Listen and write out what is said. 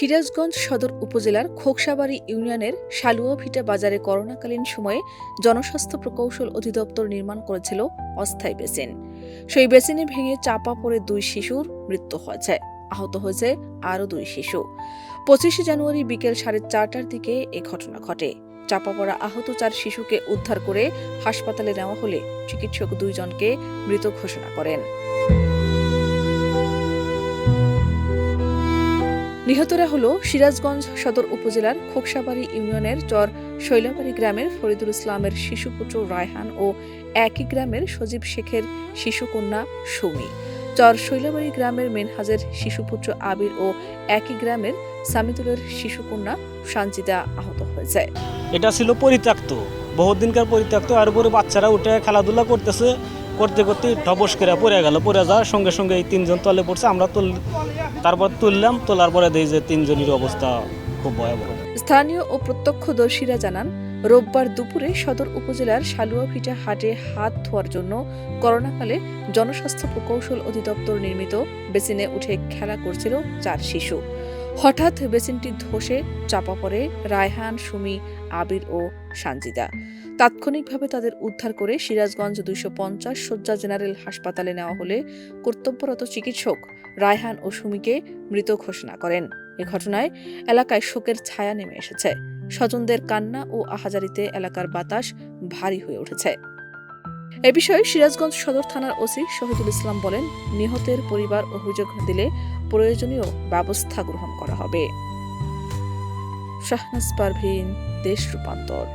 সিরাজগঞ্জ সদর উপজেলার খোকসাবাড়ি ইউনিয়নের শালুয়াভিটা বাজারে করোনাকালীন সময়ে জনস্বাস্থ্য প্রকৌশল অধিদপ্তর নির্মাণ করেছিল অস্থায়ী বেসিন। সেই বেসিনে ভেঙে চাপা পড়ে 2 শিশুর মৃত্যু হয়েছে, আহত হয়েছে আরও 2 শিশু। 25 জানুয়ারি বিকেল 4:30টার দিকে এ ঘটনা ঘটে। চাপা পড়া আহত 4 শিশুকে উদ্ধার করে হাসপাতালে নেওয়া হলে চিকিৎসক 2 জনকে মৃত ঘোষণা করেন। নিহতরা হল সিরাজগঞ্জ সদর উপজেলার খোকসাবাড়ি ইউনিয়নের চর শৈলাবাড়ি গ্রামের ফরিদুল ইসলামের শিশুপুত্র রায়হান ও একই গ্রামের সজীব শেখের শিশুকন্যা সুমি, চর শৈলাবাড়ি গ্রামের মেনহাজের শিশুপুত্র আবির ও একই গ্রামের সামিদুলের শিশুকন্যা সঞ্জিদা আহত হয়েছে। এটা ছিল পরিত্যক্ত, বহুদিনকার পরিত্যক্ত। আর উপরে বাচ্চারা উঠে খেলাধুলা করতেছে, করতে করতে ঢবস করে পড়ে গেল। পড়ে যাওয়ার সঙ্গে সঙ্গে এই 3 জন তলে পড়ছে। আমরা তারপর তুললাম, তোলার পরে দেখি যে 3 জনের অবস্থা খুব ভয়াবহ। স্থানীয় ও প্রত্যক্ষদর্শীরা জানান, রোববার দুপুরে সদর উপজেলার শালুয়াভিটা হাটে হাত ধোয়ার জন্য করোনাকালে জনস্বাস্থ্য প্রকৌশল অধিদপ্তর নির্মিত বেসিনে উঠে খেলা করছিল 4 শিশু। হঠাৎ বেসিনটি ধসে চাপা পড়ে রায়হান, সুমি, আবির ও সঞ্জিদা। তাৎক্ষণিকভাবে তাদের উদ্ধার করে সিরাজগঞ্জ 250 শয্যা জেনারেল হাসপাতালে নেওয়া হলে কর্তব্যরত চিকিৎসক রায়হান ও সুমিকে মৃত ঘোষণা করেন। এ ঘটনায় এলাকায় শোকের ছায়া নেমে এসেছে। স্বজনদের কান্না ও আহাজারিতে এলাকার বাতাস ভারী হয়ে উঠেছে। এ বিষয়ে সিরাজগঞ্জ সদর থানার ওসি শহীদুল ইসলাম বলেন, নিহতের পরিবার অভিযোগ দিলে প্রয়োজনীয় ব্যবস্থা গ্রহণ করা হবে। শাহনাজ পারভীন, দেশ রূপান্তর।